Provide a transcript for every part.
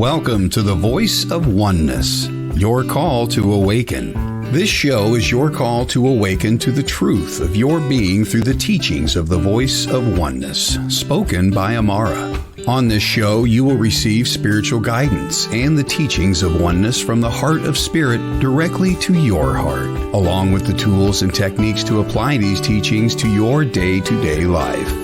Welcome to the Voice of Oneness, your call to awaken. This show is your call to awaken to the truth of your being through the teachings of the Voice of Oneness, spoken by Aumara. On this show, you will receive spiritual guidance and the teachings of oneness from the heart of spirit directly to your heart, along with the tools and techniques to apply these teachings to your day-to-day life.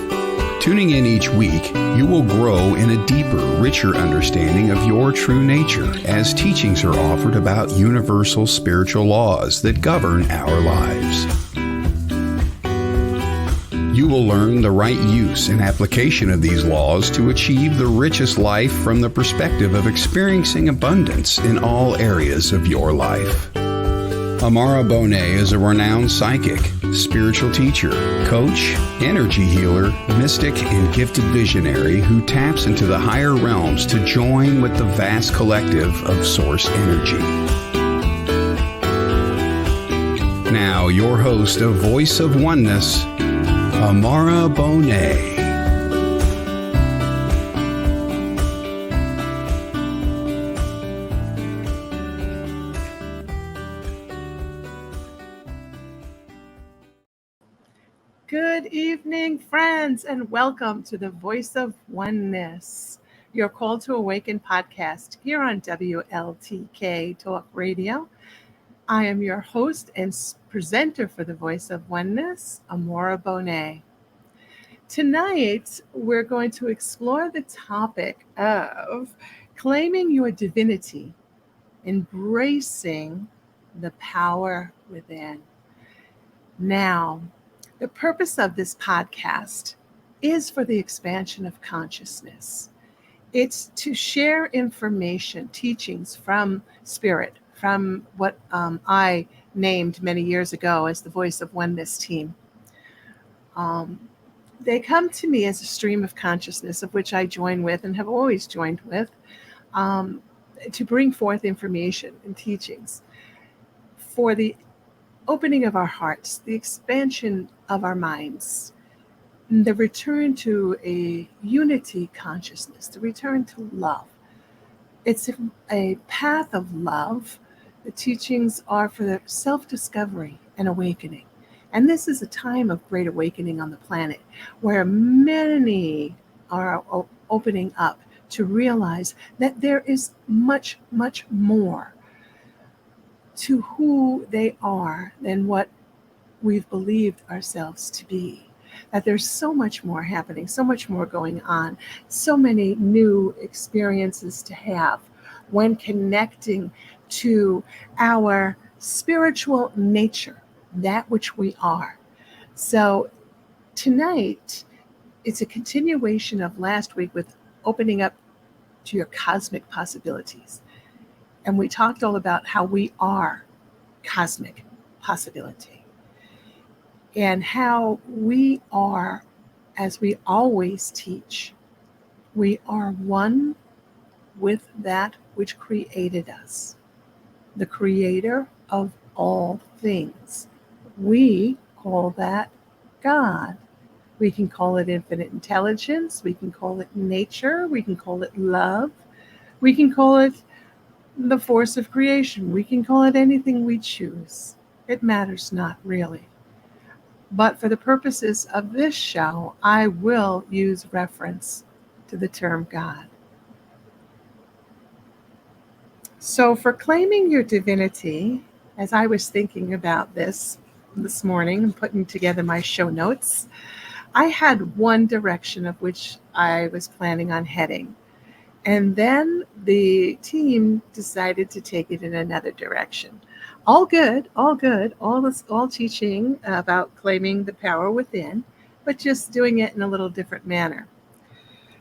Tuning in each week, you will grow in a deeper, richer understanding of your true nature as teachings are offered about universal spiritual laws that govern our lives. You will learn the right use and application of these laws to achieve the richest life from the perspective of experiencing abundance in all areas of your life. Aumara is a renowned psychic, spiritual teacher, coach, energy healer, mystic, and gifted visionary who taps into the higher realms to join with the vast collective of source energy. Now, your host of Voice of Oneness, Aumara. Good evening, friends, and welcome to the Voice of Oneness, your Call to Awaken podcast here on WLTK Talk Radio. I am your host and presenter for the Voice of Oneness, Aumara. Tonight, we're going to explore the topic of claiming your divinity, embracing the power within. Now, the purpose of this podcast is for the expansion of consciousness. It's to share information, teachings from Spirit, from what I named many years ago as the Voice of Oneness team. They come to me as a stream of consciousness, of which I join with and have always joined with, to bring forth information and teachings for the opening of our hearts, the expansion of our minds, the return to a unity consciousness, the return to love. It's a path of love. The teachings are for the self-discovery and awakening. And this is a time of great awakening on the planet where many are opening up to realize that there is much, much more to who they are than what we've believed ourselves to be. That there's so much more happening, so much more going on, so many new experiences to have when connecting to our spiritual nature, that which we are. So tonight, it's a continuation of last week with opening up to your cosmic possibilities. And we talked all about how we are cosmic possibility and how we are, as we always teach, we are one with that which created us, the creator of all things. We call that God. We can call it infinite intelligence. We can call it nature. We can call it love. We can call it the force of creation. We can call it anything we choose. It matters not really. But for the purposes of this show, I will use reference to the term God. So for claiming your divinity, as I was thinking about this morning and putting together my show notes, I had one direction of which I was planning on heading. And then the team decided to take it in another direction. All good, all teaching about claiming the power within, but just doing it in a little different manner.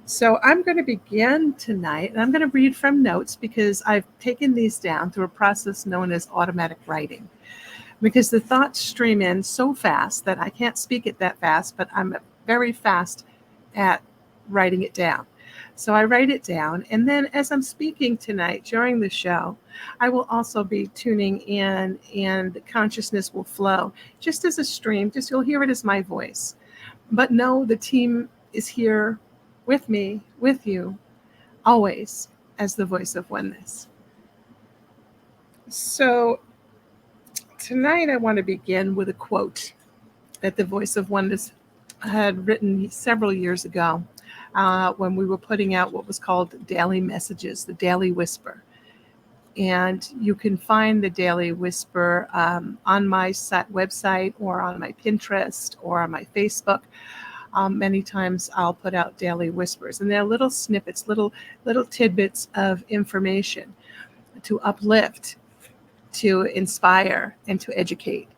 So I'm going to begin tonight, and I'm going to read from notes because I've taken these down through a process known as automatic writing. Because the thoughts stream in so fast that I can't speak it that fast, but I'm very fast at writing it down. So I write it down, and then as I'm speaking tonight during the show, I will also be tuning in, and the consciousness will flow just as a stream. Just you'll hear it as my voice. But no, the team is here with me, with you, always. as the Voice of Oneness. So tonight I want to begin with a quote that the Voice of Oneness had written several years ago when we were putting out what was called Daily Messages, the Daily Whisper. And you can find the Daily Whisper on my website or on my Pinterest or on my Facebook. Many times I'll put out daily whispers, and they're little snippets, little tidbits of information to uplift, to inspire, and to educate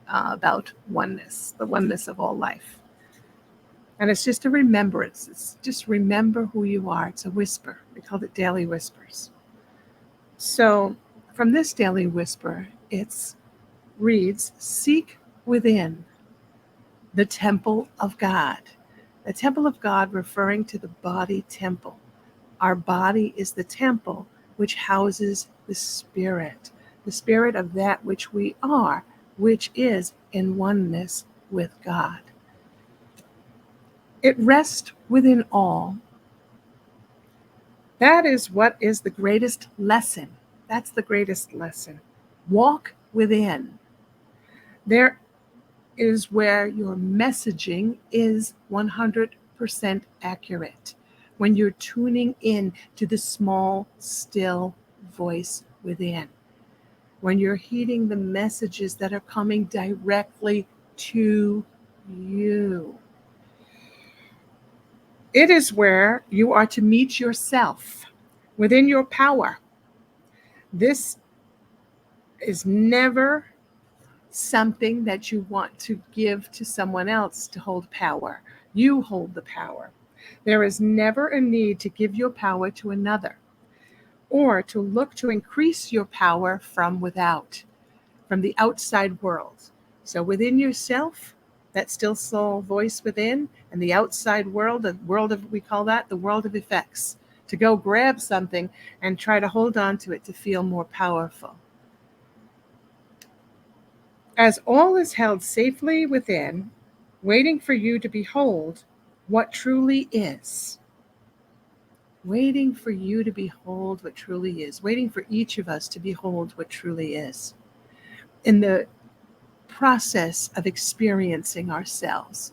about oneness, the oneness of all life. And it's just a remembrance. It's just remember who you are. It's a whisper. We call it Daily Whispers. So from this Daily Whisper, it reads, seek within the temple of God. The temple of God referring to the body temple. Our body is the temple which houses the spirit of that which we are, which is in oneness with God. It rests within all. That is what is the greatest lesson. That's the greatest lesson. Walk within. There is where your messaging is 100% accurate. When you're tuning in to the small, still voice within. When you're heeding the messages that are coming directly to you. It is where you are to meet yourself within your power. This is never something that you want to give to someone else to hold power. You hold the power. There is never a need to give your power to another or to look to increase your power from without, from the outside world. So within yourself, that still soul voice within, and the outside world, we call that the world of effects, to go grab something and try to hold on to it to feel more powerful. As all is held safely within, waiting for you to behold what truly is. Waiting for you to behold what truly is. Waiting for each of us to behold what truly is. In the process of experiencing ourselves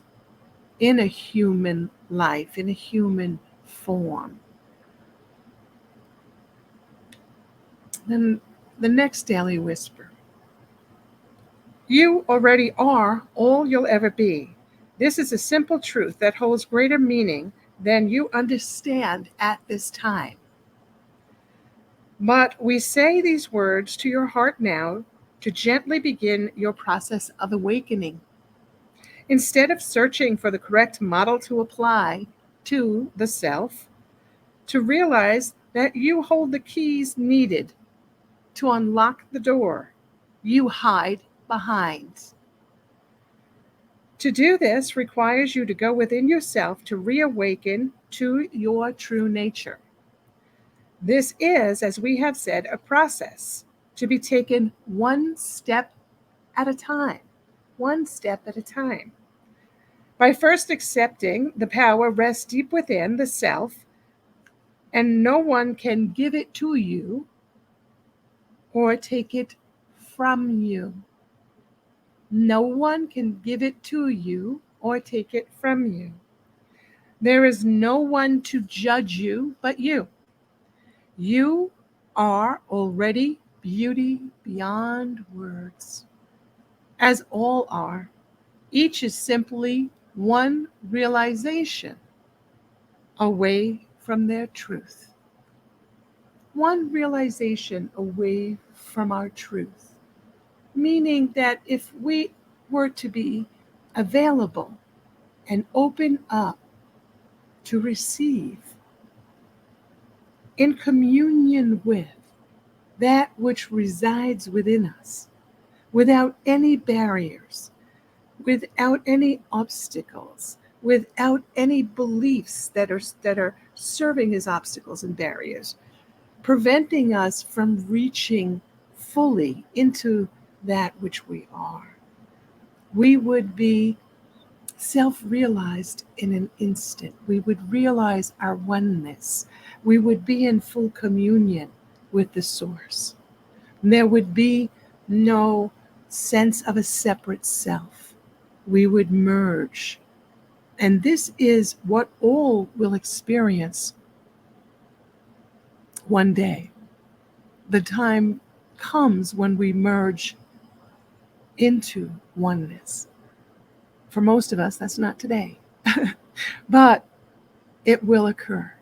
in a human life, in a human form. Then the next Daily Whisper. You already are all you'll ever be. This is a simple truth that holds greater meaning than you understand at this time. But we say these words to your heart now to gently begin your process of awakening. Instead of searching for the correct model to apply to the self, to realize that you hold the keys needed to unlock the door you hide behind. To do this requires you to go within yourself to reawaken to your true nature. This is, as we have said, a process to be taken one step at a time. One step at a time. By first accepting the power rests deep within the self, and no one can give it to you or take it from you. No one can give it to you or take it from you. There is no one to judge you but you. You are already beauty beyond words, as all are. Each is simply one realization away from their truth. One realization away from our truth. Meaning that if we were to be available and open up to receive in communion with that which resides within us, without any barriers, without any obstacles, without any beliefs that are serving as obstacles and barriers, preventing us from reaching fully into that which we are. We would be self-realized in an instant. We would realize our oneness. We would be in full communion with the source. There would be no sense of a separate self. We would merge. And this is what all will experience one day. The time comes when we merge into oneness. For most of us, that's not today. But it will occur.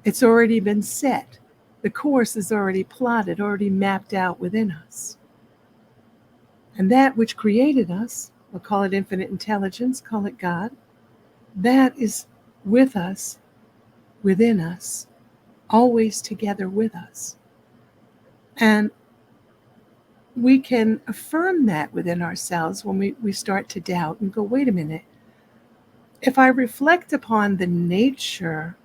It's already been set. The course is already plotted, already mapped out within us. And that which created us, we'll call it infinite intelligence, call it God, that is with us, within us, always together with us. And we can affirm that within ourselves when we start to doubt and go, wait a minute. If I reflect upon the nature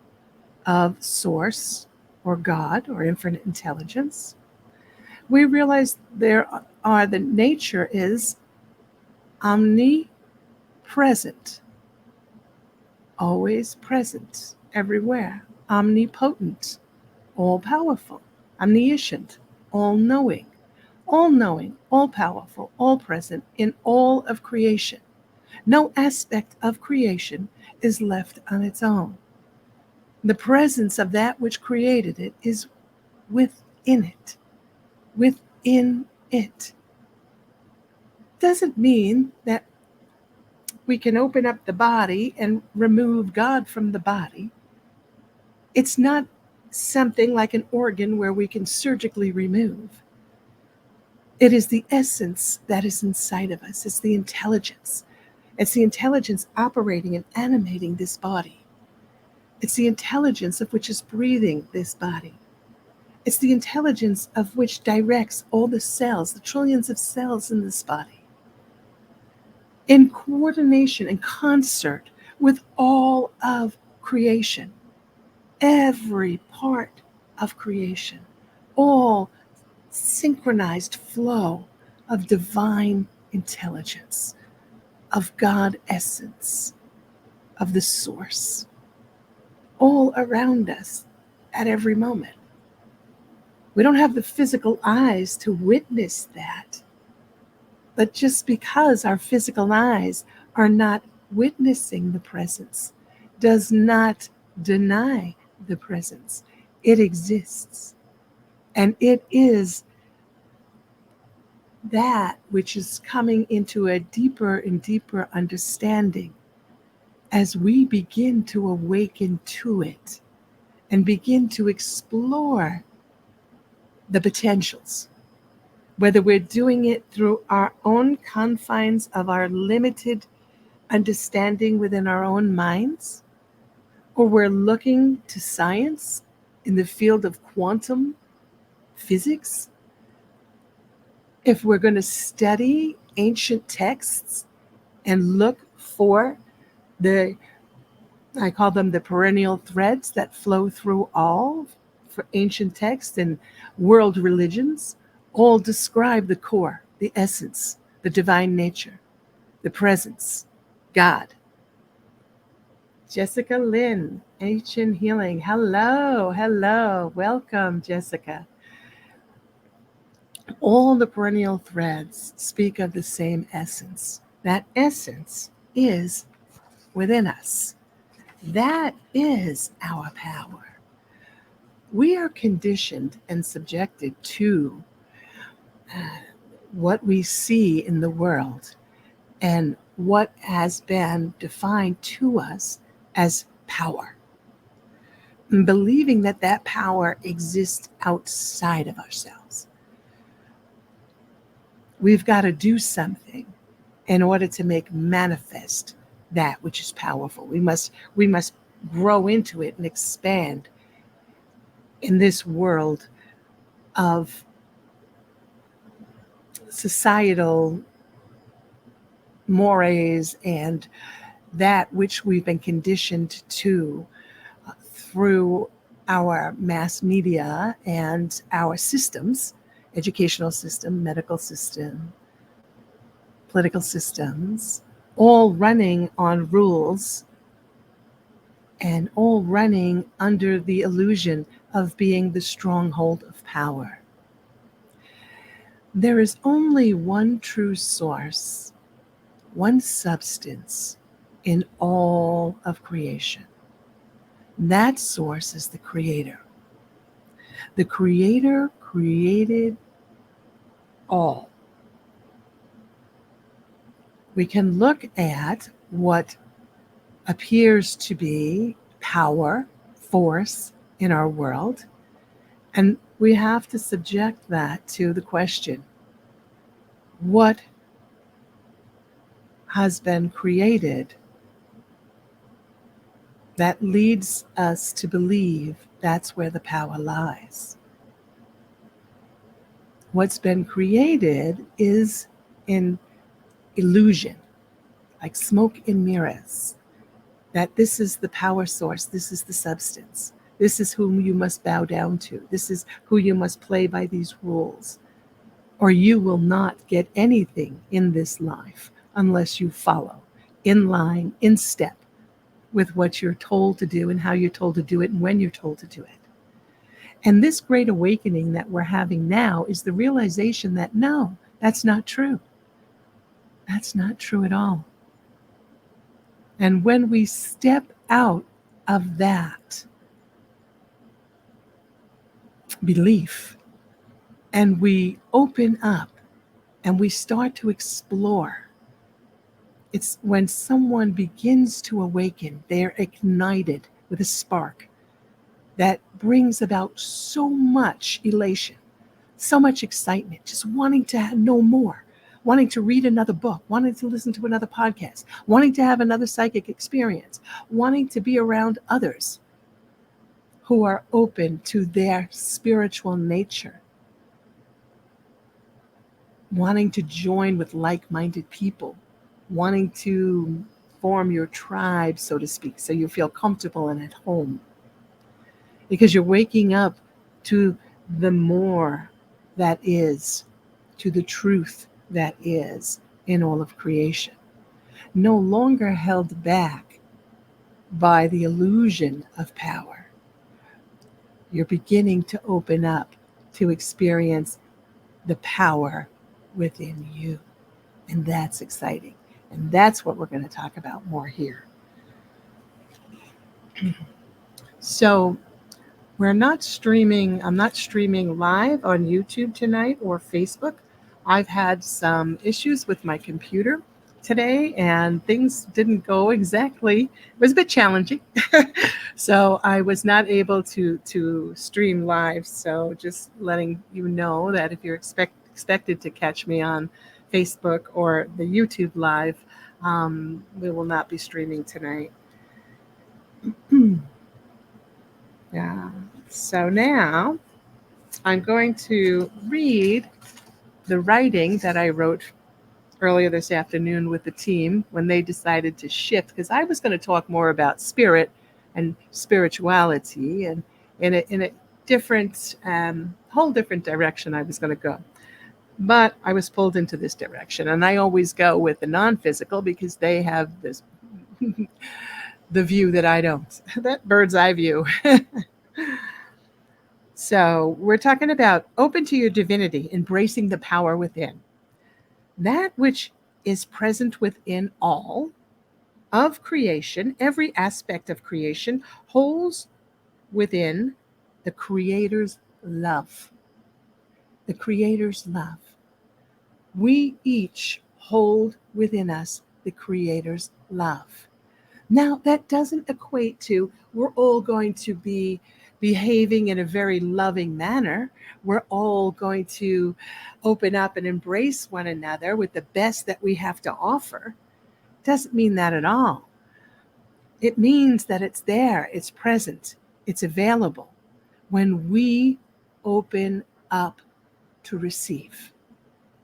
of Source or God or infinite intelligence, we realize the nature is omnipresent, always present, everywhere, omnipotent, all-powerful, omniscient, all-knowing, all-powerful, all-present in all of creation. No aspect of creation is left on its own. The presence of that which created it is within it. Within it. Doesn't mean that we can open up the body and remove God from the body. It's not something like an organ where we can surgically remove. It is the essence that is inside of us. It's the intelligence. It's the intelligence operating and animating this body. It's the intelligence of which is breathing this body. It's the intelligence of which directs all the cells, the trillions of cells in this body, in coordination and concert with all of creation, every part of creation, all synchronized flow of divine intelligence, of God essence, of the source, all around us at every moment. We don't have the physical eyes to witness that. But just because our physical eyes are not witnessing the presence does not deny the presence. It exists. And it is that which is coming into a deeper and deeper understanding as we begin to awaken to it and begin to explore the potentials, whether we're doing it through our own confines of our limited understanding within our own minds, or we're looking to science in the field of quantum physics. If we're going to study ancient texts and look for I call them the perennial threads that flow through all for ancient texts and world religions, all describe the core, the essence, the divine nature, the presence, God. Jessica Lynn, Ancient Healing. Hello. Welcome, Jessica. All the perennial threads speak of the same essence. That essence is within us. That is our power. We are conditioned and subjected to what we see in the world and what has been defined to us as power. And believing that that power exists outside of ourselves. We've got to do something in order to make manifest that which is powerful. We must grow into it and expand in this world of societal mores and that which we've been conditioned to through our mass media and our systems, educational system, medical system, political systems, all running on rules and all running under the illusion of being the stronghold of power. There is only one true source, one substance in all of creation. That source is the Creator. The Creator created all. We can look at what appears to be power, force in our world, and we have to subject that to the question, what has been created that leads us to believe that's where the power lies? What's been created is an illusion, like smoke and mirrors, that this is the power source, this is the substance, this is whom you must bow down to, this is who you must play by these rules, or you will not get anything in this life unless you follow in line, in step with what you're told to do and how you're told to do it and when you're told to do it. And this great awakening that we're having now is the realization that no, that's not true. That's not true at all. And when we step out of that belief and we open up and we start to explore, it's when someone begins to awaken, they're ignited with a spark that brings about so much elation, so much excitement, just wanting to know more, wanting to read another book, wanting to listen to another podcast, wanting to have another psychic experience, wanting to be around others who are open to their spiritual nature, wanting to join with like-minded people, wanting to form your tribe, so to speak, so you feel comfortable and at home. Because you're waking up to the more that is, to the truth that is in all of creation. No longer held back by the illusion of power. You're beginning to open up to experience the power within you. And that's exciting. And that's what we're going to talk about more here. So I'm not streaming live on YouTube tonight or Facebook. I've had some issues with my computer today and things didn't go exactly. It was a bit challenging. So I was not able to stream live. So just letting you know that if you're expected to catch me on Facebook or the YouTube live, we will not be streaming tonight. Yeah. So now I'm going to read the writing that I wrote earlier this afternoon with the team when they decided to shift, because I was going to talk more about spirit and spirituality and in a different, whole different direction I was going to go. But I was pulled into this direction, and I always go with the non-physical because they have this the view that I don't, that bird's eye view. So we're talking about open to your divinity, embracing the power within. That which is present within all of creation, every aspect of creation, holds within the Creator's love. The Creator's love. We each hold within us the Creator's love. Now, that doesn't equate to we're all going to be behaving in a very loving manner. We're all going to open up and embrace one another with the best that we have to offer. Doesn't mean that at all. It means that it's there, it's present, it's available when we open up to receive.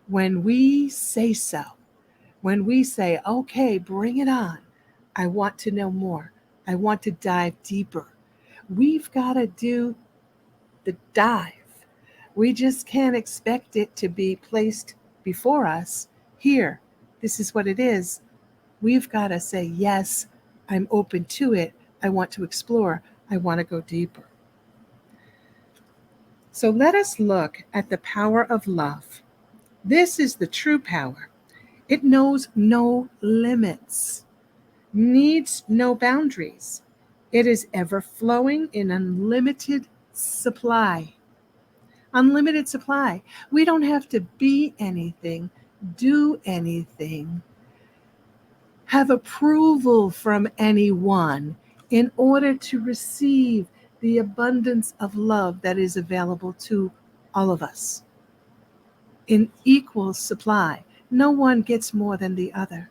When we say so, when we say, okay, bring it on. I want to know more. I want to dive deeper. We've got to do the dive. We just can't expect it to be placed before us. Here, this is what it is. We've got to say, yes, I'm open to it. I want to explore. I want to go deeper. So let us look at the power of love. This is the true power. It knows no limits, needs no boundaries. It is ever flowing in unlimited supply. Unlimited supply. We don't have to be anything, do anything, have approval from anyone in order to receive the abundance of love that is available to all of us in equal supply. No one gets more than the other.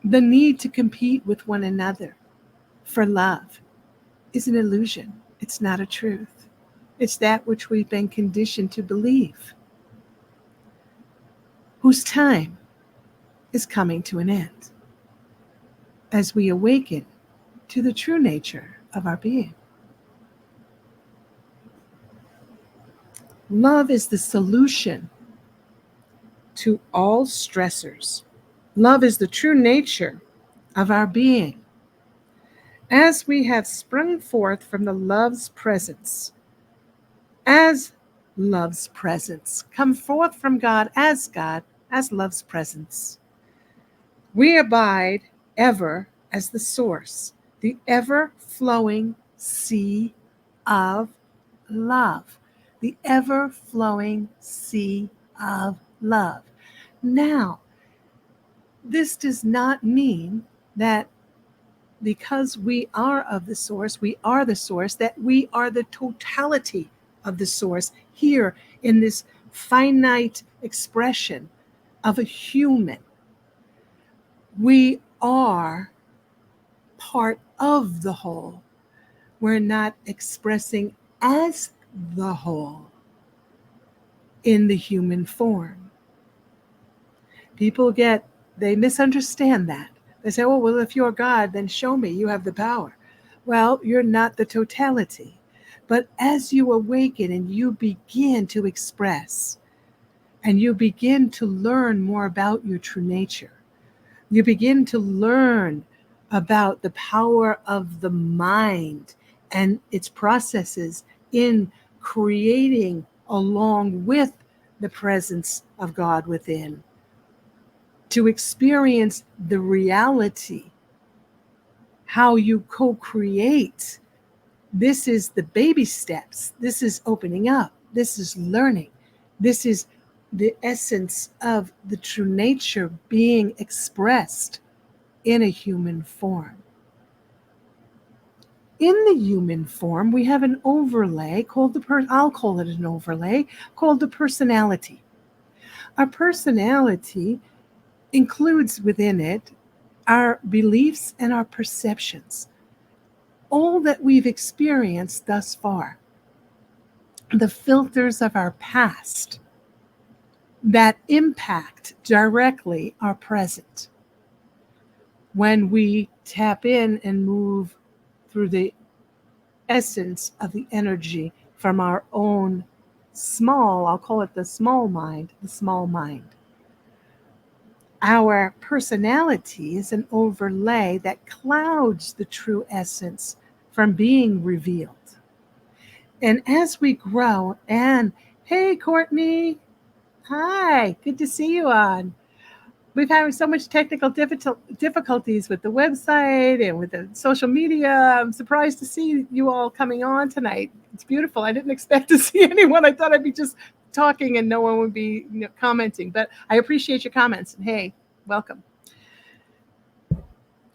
The need to compete with one another for love is an illusion. It's not a truth. It's that which we've been conditioned to believe, whose time is coming to an end as we awaken to the true nature of our being. Love is the solution to all stressors. Love is the true nature of our being. As we have sprung forth from the love's presence, as love's presence, come forth from God, as love's presence, we abide ever as the source, the ever-flowing sea of love, the ever-flowing sea of love. Now, this does not mean that because we are of the source, we are the source, that we are the totality of the source here in this finite expression of a human. We are part of the whole. We're not expressing as the whole in the human form. People they misunderstand that. They say, oh, well, if you're God, then show me you have the power. Well, you're not the totality. But as you awaken and you begin to express, and you begin to learn more about your true nature, you begin to learn about the power of the mind and its processes in creating along with the presence of God within, to experience the reality, how you co-create. This is the baby steps. This is opening up. This is learning. This is the essence of the true nature being expressed in a human form. In the human form, we have an overlay called I'll call it an overlay, called the personality. Our personality includes within it our beliefs and our perceptions, all that we've experienced thus far, the filters of our past that impact directly our present. When we tap in and move through the essence of the energy from our own small, I'll call it the small mind. Our personality is an overlay that clouds the true essence from being revealed. And as we grow, and hey, Courtney, hi, good to see you on. We've had so much technical difficulties with the website and with the social media. I'm surprised to see you all coming on tonight. It's beautiful. I didn't expect to see anyone. I thought I'd be just talking and no one would be commenting, but I appreciate your comments. And hey, welcome.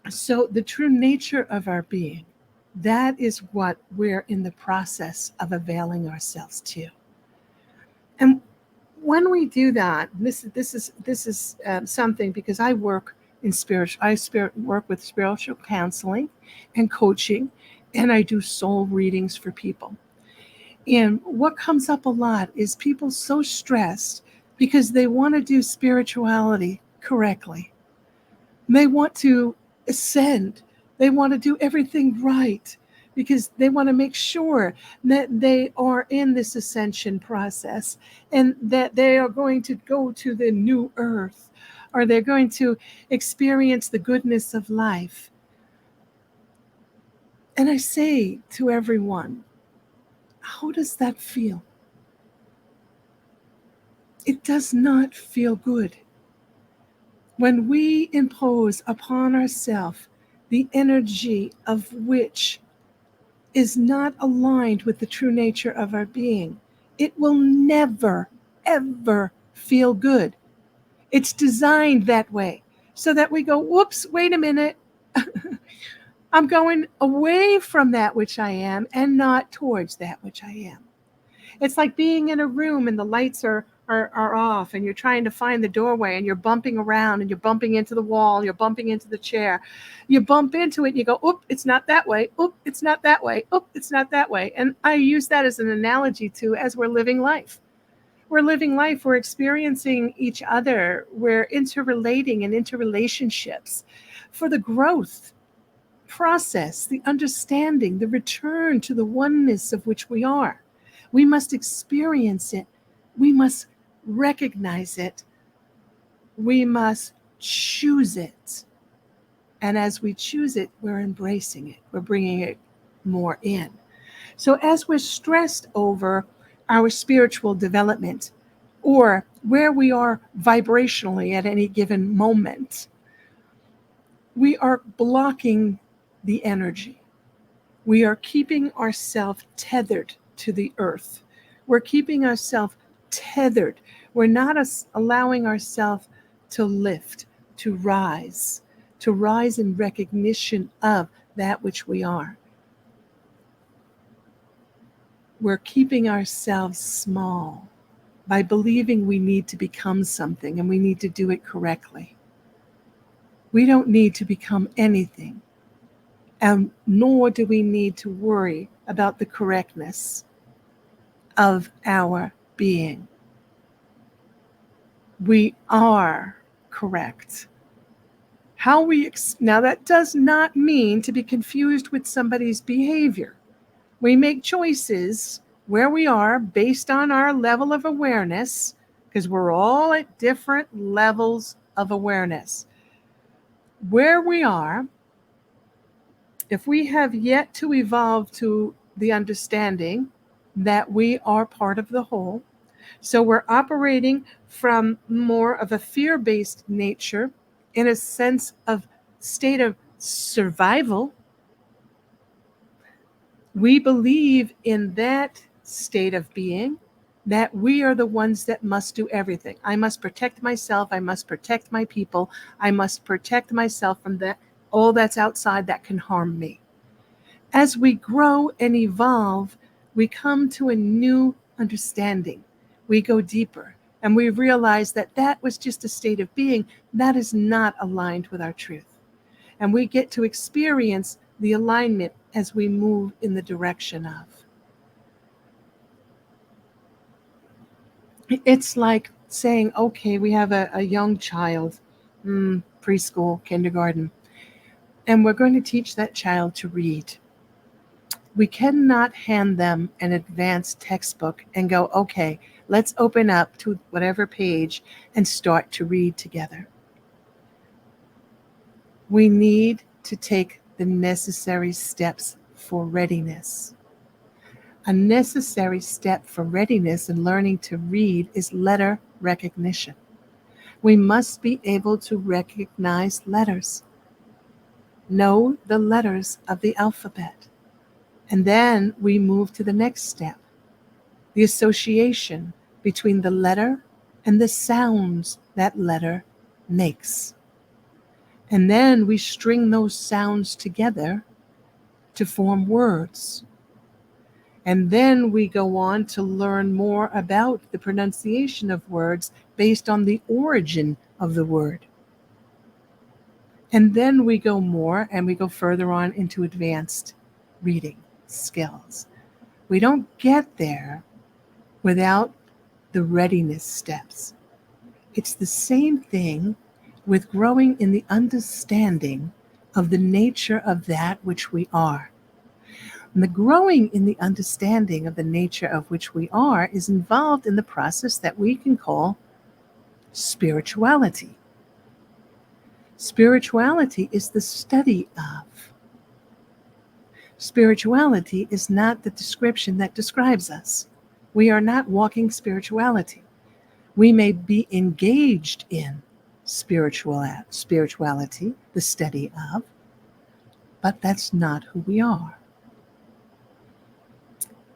So the true nature of our being, that is what we're in the process of availing ourselves to. And when we do that, this is something, because I work in work with spiritual counseling and coaching, and I do soul readings for people. And what comes up a lot is people so stressed because they want to do spirituality correctly. They want to ascend. They want to do everything right because they want to make sure that they are in this ascension process and that they are going to go to the new earth, or they're going to experience the goodness of life. And I say to everyone, how does that feel? It does not feel good. When we impose upon ourselves the energy of which is not aligned with the true nature of our being, it will never, ever feel good. It's designed that way so that we go, whoops, wait a minute. I'm going away from that which I am and not towards that which I am. It's like being in a room and the lights are off and you're trying to find the doorway and you're bumping around and you're bumping into the wall, you're bumping into the chair. You bump into it and you go, oop, it's not that way. Oop, it's not that way. Oop, it's not that way. And I use that as an analogy to as we're living life. We're living life, we're experiencing each other, we're interrelating and interrelationships for the growth process, the understanding, the return to the oneness of which we are. We must experience it. We must recognize it. We must choose it. And as we choose it, we're embracing it. We're bringing it more in. So as we're stressed over our spiritual development or where we are vibrationally at any given moment, we are blocking the energy. We are keeping ourselves tethered to the earth. We're keeping ourselves tethered. We're not allowing ourselves to lift, to rise in recognition of that which we are. We're keeping ourselves small by believing we need to become something and we need to do it correctly. We don't need to become anything, and nor do we need to worry about the correctness of our being. We are correct. Now that does not mean to be confused with somebody's behavior. We make choices where we are based on our level of awareness, because we're all at different levels of awareness. Where we are, if we have yet to evolve to the understanding that we are part of the whole, so we're operating from more of a fear-based nature in a sense of state of survival. We believe in that state of being that we are the ones that must do everything. I must protect myself. I must protect my people. I must protect myself from that, all that's outside that can harm me. As we grow and evolve, we come to a new understanding. We go deeper and we realize that that was just a state of being that is not aligned with our truth. And we get to experience the alignment as we move in the direction of. It's like saying, okay, we have a young child, preschool, kindergarten, and we're going to teach that child to read. We cannot hand them an advanced textbook and go, okay, let's open up to whatever page and start to read together. We need to take the necessary steps for readiness. A necessary step for readiness in learning to read is letter recognition. We must be able to recognize letters, know the letters of the alphabet. And then we move to the next step, the association between the letter and the sounds that letter makes. And then we string those sounds together to form words. And then we go on to learn more about the pronunciation of words based on the origin of the word. And then we go more and we go further on into advanced reading skills. We don't get there without the readiness steps. It's the same thing with growing in the understanding of the nature of that which we are. And the growing in the understanding of the nature of which we are is involved in the process that we can call spirituality. Spirituality is the study of. Spirituality is not the description that describes us. We are not walking spirituality. We may be engaged in spirituality, the study of, but that's not who we are.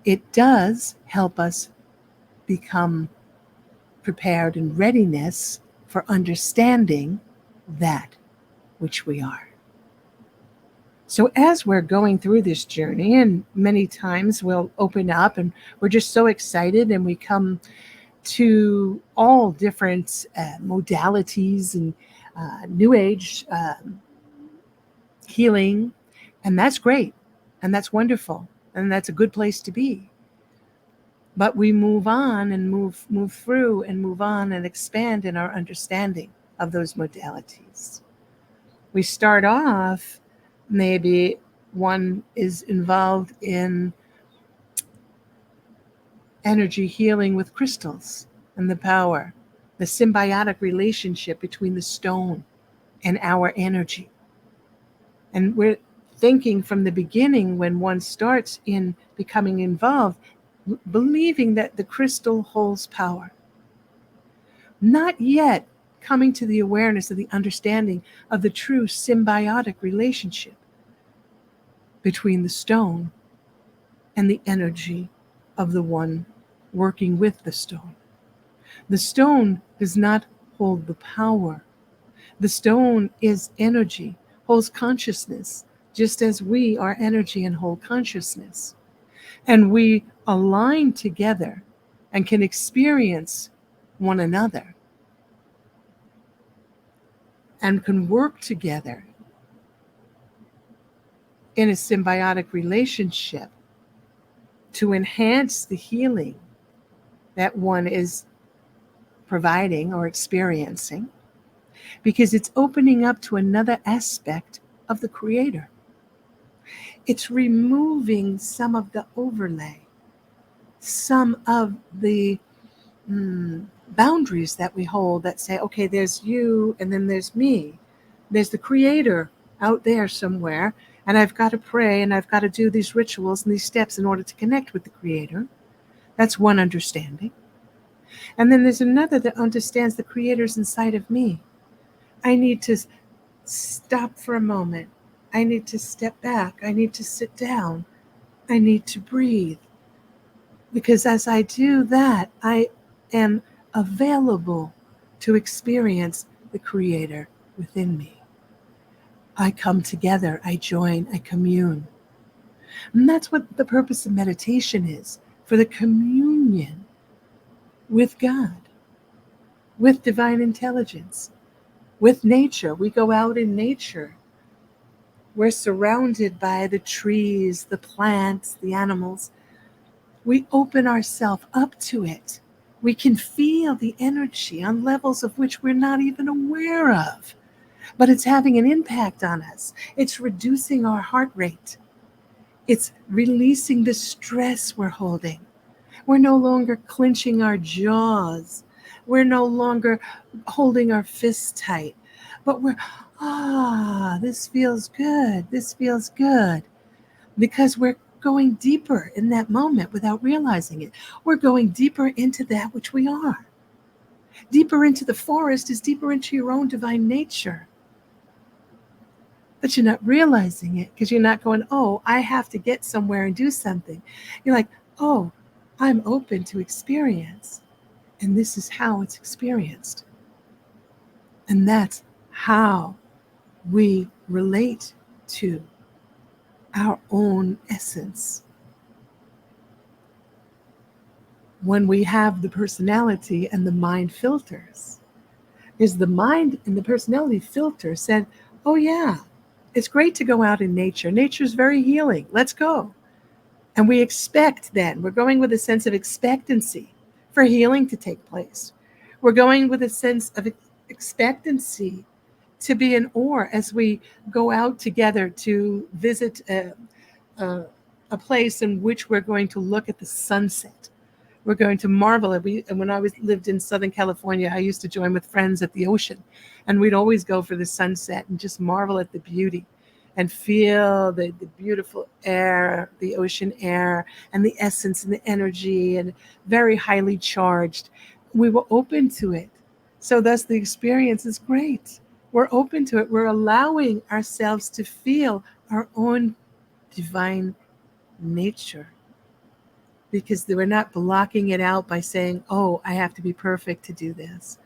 It does help us become prepared in readiness for understanding that which we are. So as we're going through this journey, and many times we'll open up and we're just so excited, and we come to all different modalities and New Age healing, and that's great, and that's wonderful, and that's a good place to be. But we move on and move through and move on and expand in our understanding of those modalities. We start off, maybe one is involved in energy healing with crystals and the power, the symbiotic relationship between the stone and our energy. And we're thinking from the beginning, when one starts in becoming involved, believing that the crystal holds power. Not yet coming to the awareness of the understanding of the true symbiotic relationship between the stone and the energy of the one working with the stone. The stone does not hold the power. The stone is energy, holds consciousness, just as we are energy and hold consciousness. And we align together and can experience one another and can work together in a symbiotic relationship to enhance the healing that one is providing or experiencing, because it's opening up to another aspect of the Creator. It's removing some of the overlay, some of the boundaries that we hold that say, okay, there's you and then there's me. There's the Creator out there somewhere, and I've got to pray and I've got to do these rituals and these steps in order to connect with the Creator. That's one understanding. And then there's another that understands the Creator's inside of me. I need to stop for a moment. I need to step back. I need to sit down. I need to breathe. Because as I do that, I am available to experience the Creator within me. I come together, I join, I commune. And that's what the purpose of meditation is, for the communion with God, with divine intelligence, with nature. We go out in nature. We're surrounded by the trees, the plants, the animals. We open ourselves up to it. We can feel the energy on levels of which we're not even aware of, but it's having an impact on us. It's reducing our heart rate. It's releasing the stress we're holding. We're no longer clenching our jaws. We're no longer holding our fists tight, but we're, this feels good. This feels good, because we're going deeper in that moment without realizing it. We're going deeper into that which we are. Deeper into the forest is deeper into your own divine nature. But you're not realizing it, because you're not going, oh, I have to get somewhere and do something. You're like, oh, I'm open to experience. And this is how it's experienced. And that's how we relate to our own essence. When we have the personality and the mind filters, is the mind and the personality filter said, oh yeah, it's great to go out in nature. Nature's very healing. Let's go. And we expect then, we're going with a sense of expectancy for healing to take place. We're going with a sense of expectancy to be in awe as we go out together to visit a place in which we're going to look at the sunset. We're going to marvel at it. And when I lived in Southern California, I used to join with friends at the ocean, and we'd always go for the sunset and just marvel at the beauty. and feel the beautiful air, the ocean air, and the essence and the energy, and very highly charged. We were open to it. So thus the experience is great. We're open to it. We're allowing ourselves to feel our own divine nature, because we're not blocking it out by saying, oh, I have to be perfect to do this.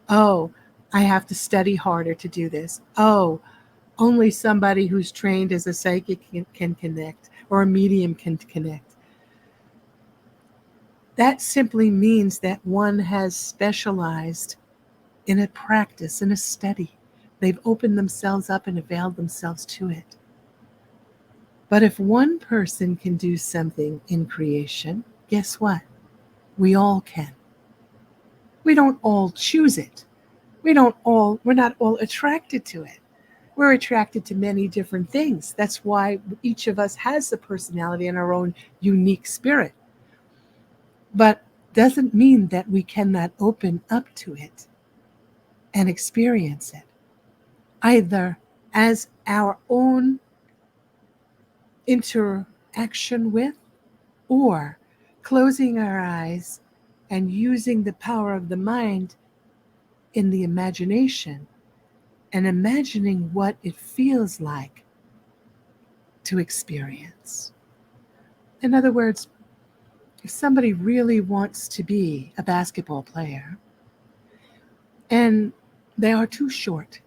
Oh, I have to study harder to do this. Oh, only somebody who's trained as a psychic can connect, or a medium can connect. That simply means that one has specialized in a practice, in a study. They've opened themselves up and availed themselves to it. But if one person can do something in creation, guess what? We all can. We don't all choose it. We're not all attracted to it. We're attracted to many different things. That's why each of us has a personality and our own unique spirit. But doesn't mean that we cannot open up to it and experience it, either as our own interaction with, or closing our eyes and using the power of the mind in the imagination and imagining what it feels like to experience. In other words, if somebody really wants to be a basketball player and they are too short,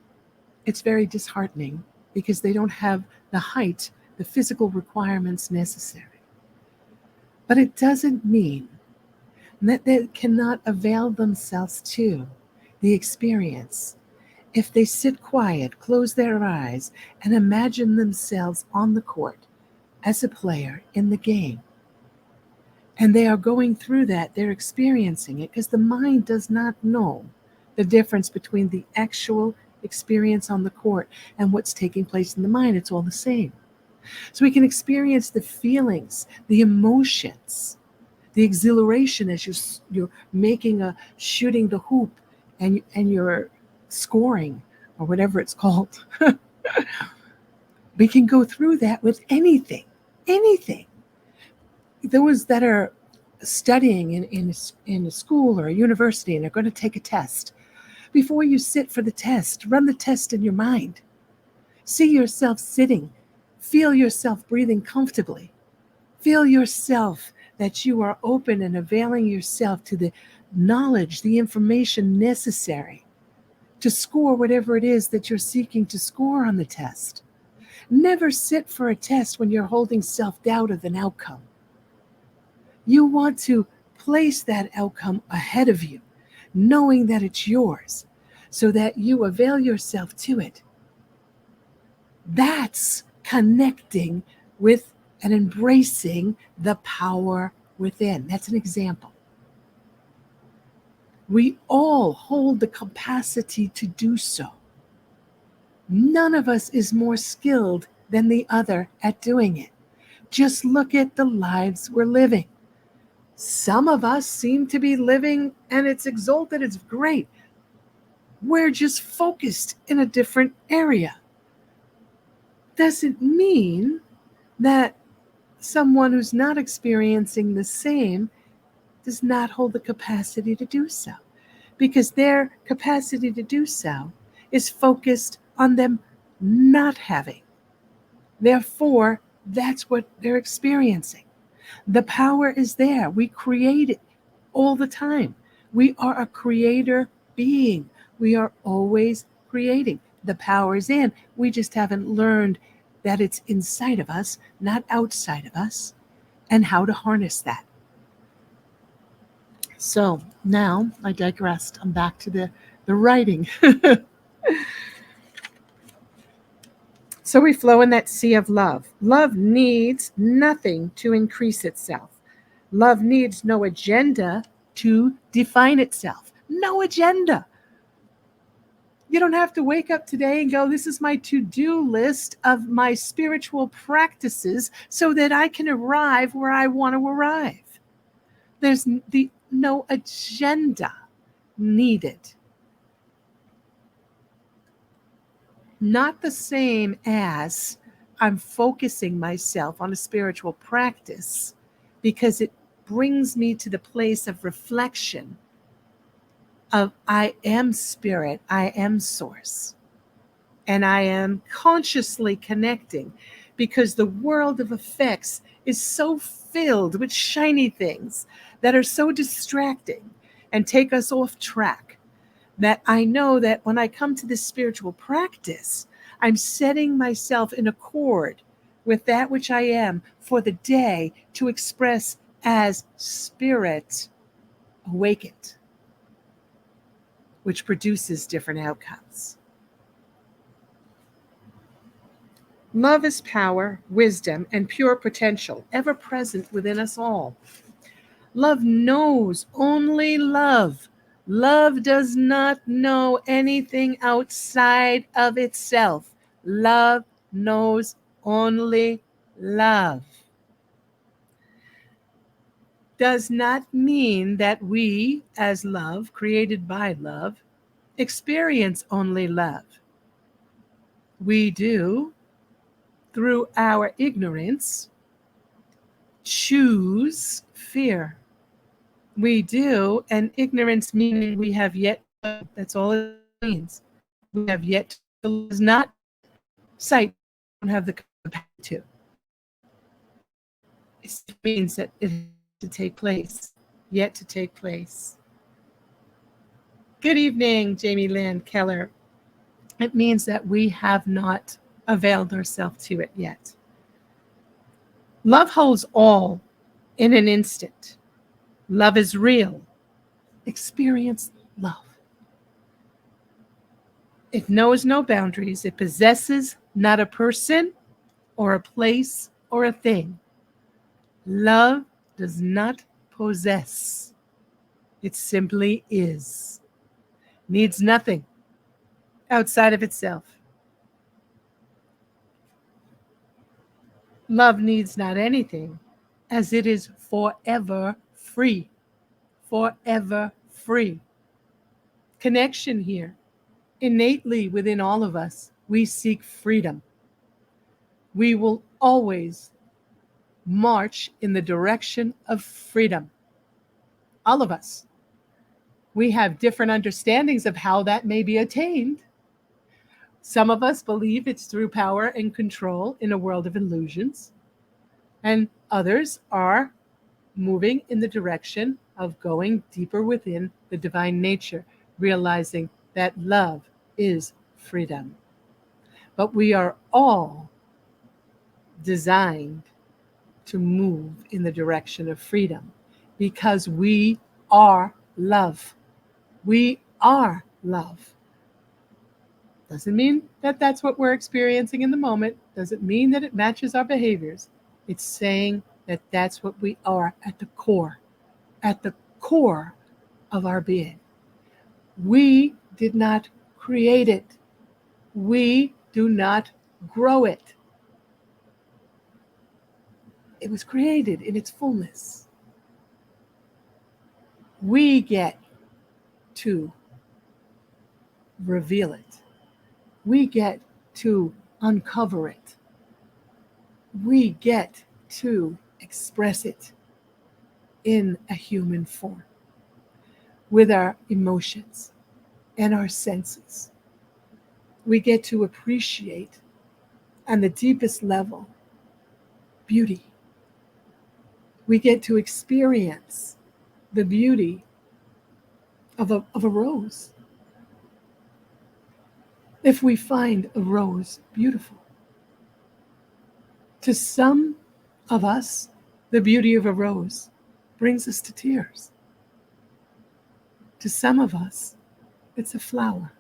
it's very disheartening because they don't have the height, the physical requirements necessary. But it doesn't mean that they cannot avail themselves to the experience if they sit quiet, close their eyes, and imagine themselves on the court as a player in the game. And they are going through that, they're experiencing it, because the mind does not know the difference between the actual experience on the court and what's taking place in the mind. It's all the same. So we can experience the feelings, the emotions, the exhilaration as you're shooting the hoop and you're scoring, or whatever it's called. We can go through that with anything. Those that are studying in a school or a university and are going to take a test, before you sit for the test, run the test in your mind. See yourself sitting. Feel yourself breathing comfortably. Feel yourself that you are open and availing yourself to the knowledge, the information necessary to score whatever it is that you're seeking to score on the test. Never sit for a test when you're holding self-doubt of an outcome. You want to place that outcome ahead of you, knowing that it's yours, so that you avail yourself to it. That's connecting with and embracing the power within. That's an example. We all hold the capacity to do so. None of us is more skilled than the other at doing it. Just look at the lives we're living. Some of us seem to be living and it's exalted, it's great. We're just focused in a different area. Doesn't mean that someone who's not experiencing the same does not hold the capacity to do so, because their capacity to do so is focused on them not having. Therefore, that's what they're experiencing. The power is there. We create it all the time. We are a creator being. We are always creating. The power is in. We just haven't learned that it's inside of us, not outside of us, and how to harness that. So now I digressed. I'm back to the writing. So we flow in that sea of love. Love needs nothing to increase itself. Love needs no agenda to define itself. No agenda. You don't have to wake up today and go, this is my to-do list of my spiritual practices so that I can arrive where I want to arrive. There's no agenda needed. Not the same as I'm focusing myself on a spiritual practice because it brings me to the place of reflection of I am spirit, I am source, and I am consciously connecting because the world of effects is so filled with shiny things that are so distracting and take us off track that I know that when I come to this spiritual practice, I'm setting myself in accord with that which I am for the day to express as spirit awakened, which produces different outcomes. Love is power, wisdom, and pure potential, ever present within us all. Love knows only love. Love does not know anything outside of itself. Love knows only love. Does not mean that we, as love, created by love, experience only love. We do, through our ignorance, choose fear. We do, and ignorance meaning we have yet to, that's all it means. We have yet to, does not sight, don't have the capacity to. It means that it has to take place, yet to take place. Good evening, Jamie Lynn Keller. It means that we have not availed ourselves to it yet. Love holds all in an instant. Love is real. Experience love. It knows no boundaries. It possesses not a person or a place or a thing. Love does not possess. It simply is. Needs nothing outside of itself. Love needs not anything, as it is forever free. Forever free. Connection here. Innately within all of us, we seek freedom. We will always march in the direction of freedom. All of us. We have different understandings of how that may be attained. Some of us believe it's through power and control in a world of illusions, and others are moving in the direction of going deeper within the divine nature, realizing that love is freedom. But we are all designed to move in the direction of freedom because we are love. We are love. Doesn't mean that that's what we're experiencing in the moment. Doesn't mean that it matches our behaviors. It's saying that that's what we are at the core of our being. We did not create it. We do not grow it. It was created in its fullness. We get to reveal it. We get to uncover it. We get to express it in a human form with our emotions and our senses. We get to appreciate on the deepest level beauty. We get to experience the beauty of a rose. If we find a rose beautiful, to some of us, the beauty of a rose brings us to tears. To some of us, it's a flower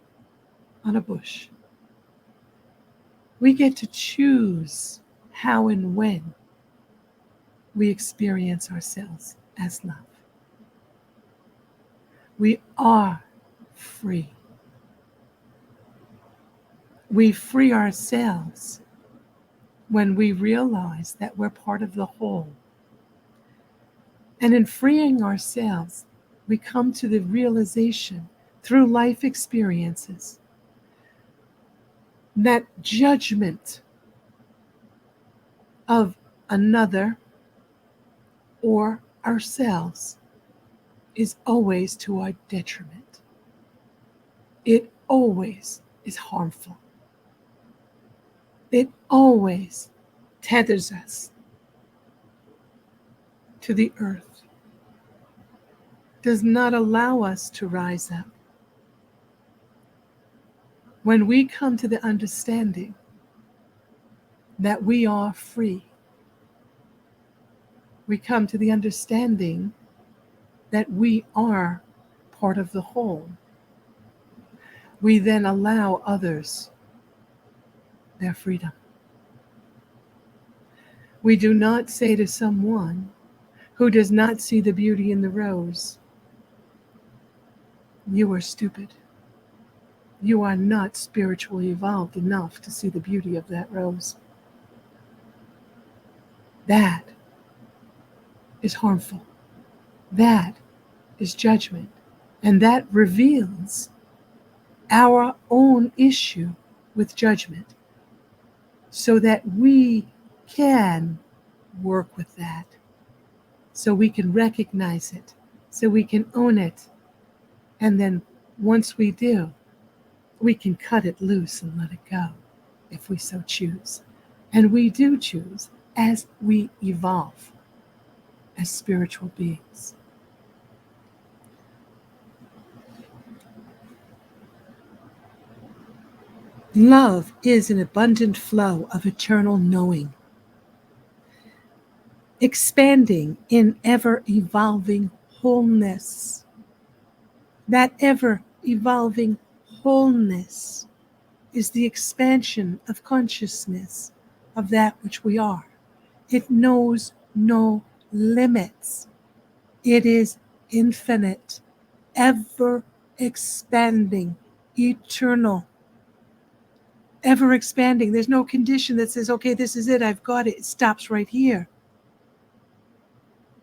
on a bush. We get to choose how and when we experience ourselves as love. We are free. We free ourselves when we realize that we're part of the whole. And in freeing ourselves, we come to the realization through life experiences that judgment of another or ourselves is always to our detriment. It always is harmful. It always tethers us to the earth, does not allow us to rise up. When we come to the understanding that we are free, we come to the understanding that we are part of the whole. We then allow others their freedom. We do not say to someone who does not see the beauty in the rose, "You are stupid. You are not spiritually evolved enough to see the beauty of that rose." That is harmful. That is judgment. And that reveals our own issue with judgment so that we can work with that, so we can recognize it, so we can own it. And then once we do, we can cut it loose and let it go if we so choose. And we do choose as we evolve as spiritual beings. Love is an abundant flow of eternal knowing, expanding in ever-evolving wholeness. That ever-evolving wholeness is the expansion of consciousness of that which we are. It knows no limits. It is infinite, ever-expanding, eternal. Ever expanding. There's no condition that says, okay, this is it, I've got it. It stops right here.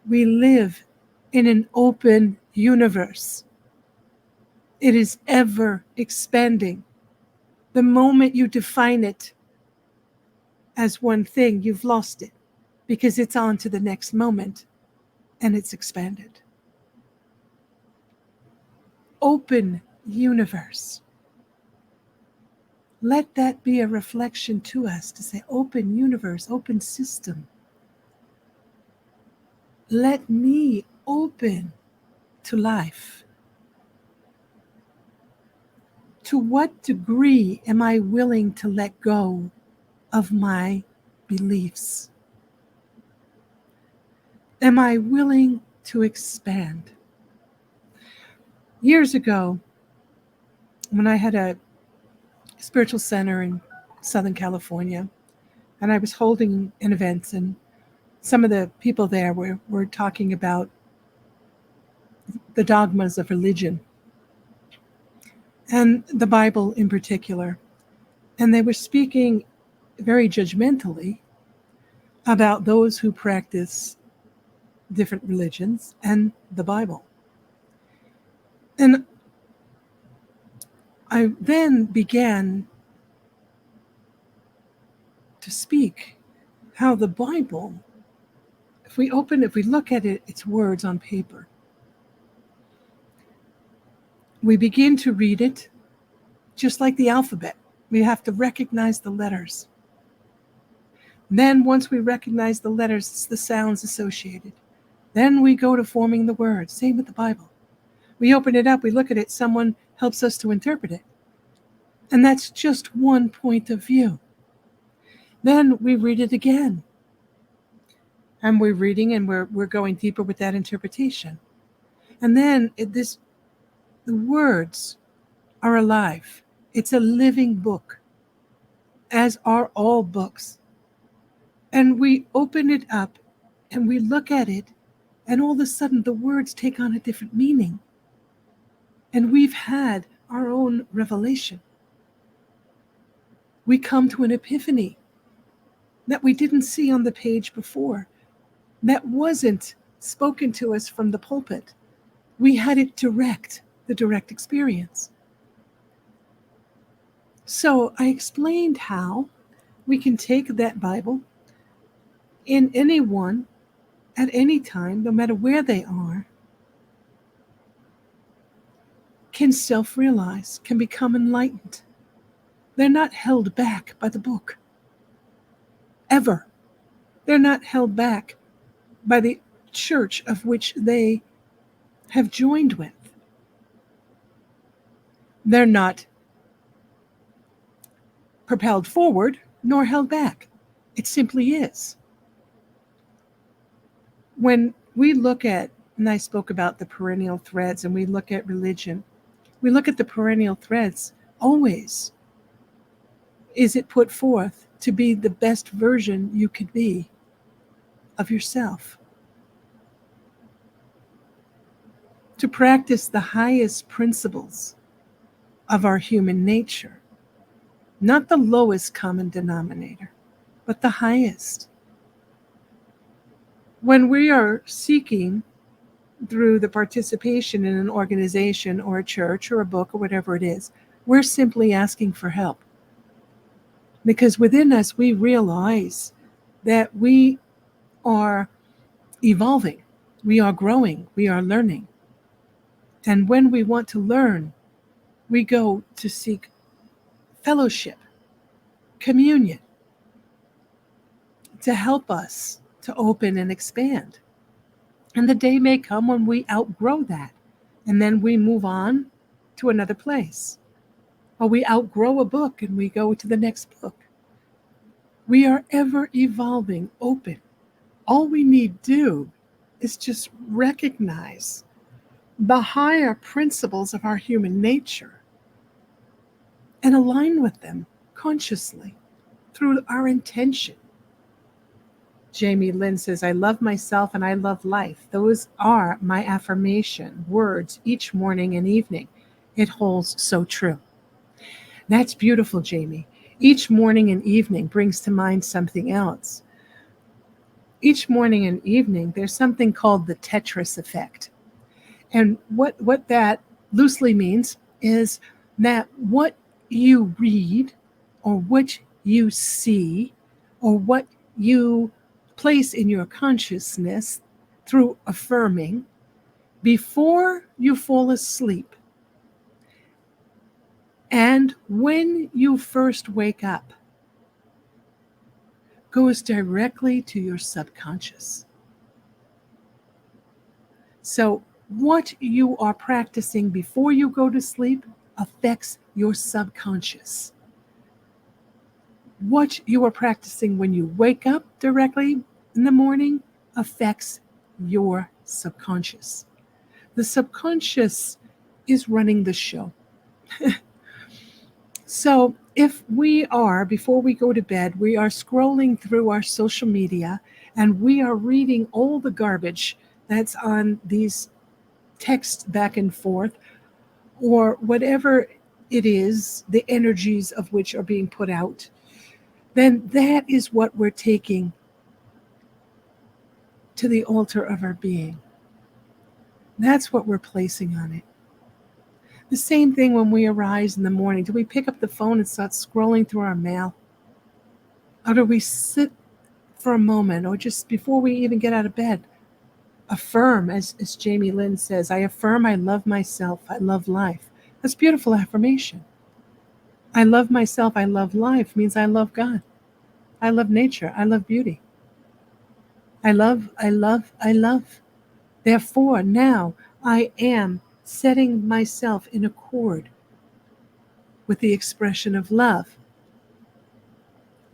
We live in an open universe. It is ever expanding. The moment you define it as one thing, you've lost it because it's on to the next moment and it's expanded. Open universe. Let that be a reflection to us to say, open universe, open system. Let me open to life. To what degree am I willing to let go of my beliefs? Am I willing to expand? Years ago, when I had a spiritual center in Southern California, and I was holding an event, and some of the people there were talking about the dogmas of religion, and the Bible in particular. And they were speaking very judgmentally about those who practice different religions and the Bible. And I then began to speak how the Bible, if we look at it, it's words on paper. We begin to read it just like the alphabet. We have to recognize the letters. Then once we recognize the letters, it's the sounds associated. Then we go to forming the words. Same with the Bible. We open it up, we look at it, someone helps us to interpret it. And that's just one point of view. Then we read it again. And we're reading and we're going deeper with that interpretation. And then the words are alive. It's a living book, as are all books. And we open it up and we look at it, and all of a sudden the words take on a different meaning. And we've had our own revelation. We come to an epiphany that we didn't see on the page before, that wasn't spoken to us from the pulpit. We had it the direct experience. So I explained how we can take that Bible in anyone at any time, no matter where they are, can self-realize, can become enlightened. They're not held back by the book. Ever. They're not held back by the church of which they have joined with. They're not propelled forward nor held back. It simply is. When we look at, and I spoke about the perennial threads, and we look at religion, we look at the perennial threads. Always is it put forth to be the best version you could be of yourself, to practice the highest principles of our human nature, not the lowest common denominator, but the highest. When we are seeking through the participation in an organization or a church or a book or whatever it is, we're simply asking for help. Because within us, we realize that we are evolving, we are growing, we are learning. And when we want to learn, we go to seek fellowship, communion, to help us to open and expand. And the day may come when we outgrow that, and then we move on to another place. Or we outgrow a book and we go to the next book. We are ever evolving, open. All we need to do is just recognize the higher principles of our human nature and align with them consciously through our intention. Jamie Lynn says, I love myself and I love life. Those are my affirmation words each morning and evening. It holds so true. That's beautiful, Jamie. Each morning and evening brings to mind something else. Each morning and evening, there's something called the Tetris effect. And what that loosely means is that what you read or what you see or what you place in your consciousness through affirming before you fall asleep and when you first wake up goes directly to your subconscious. So what you are practicing before you go to sleep affects your subconscious. What you are practicing when you wake up directly in the morning affects your subconscious. The subconscious is running the show. So if we are, before we go to bed, we are scrolling through our social media and we are reading all the garbage that's on these texts back and forth, or whatever it is, the energies of which are being put out, then that is what we're taking to the altar of our being. That's what we're placing on it. The same thing when we arise in the morning. Do we pick up the phone and start scrolling through our mail? Or do we sit for a moment, or just before we even get out of bed, affirm, as Jamie Lynn says, I affirm I love myself, I love life. That's beautiful affirmation. I love myself, I love life means I love God. I love nature, I love beauty. I love. Therefore, now I am setting myself in accord with the expression of love.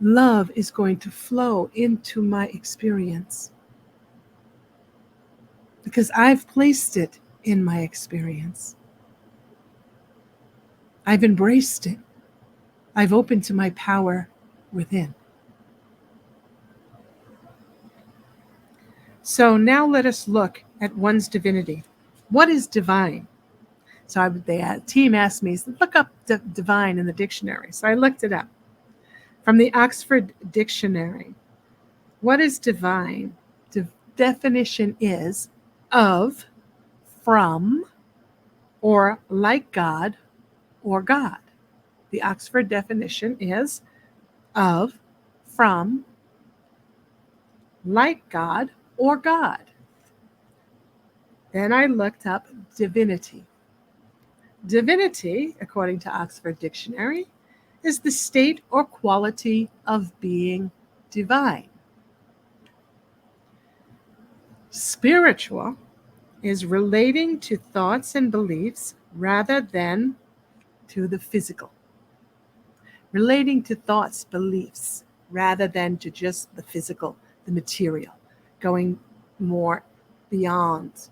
Love is going to flow into my experience because I've placed it in my experience. I've embraced it. I've opened to my power within. So now let us look at one's divinity. What is divine? So the team asked me, look up divine in the dictionary. So I looked it up. From the Oxford Dictionary, what is divine? The definition is of, from, or like God, or God. The Oxford definition is of, from, like God or God. Then I looked up divinity. Divinity, according to Oxford Dictionary, is the state or quality of being divine. Spiritual is relating to thoughts and beliefs rather than to the physical. Relating to thoughts, beliefs, rather than to just the physical, the material, going more beyond.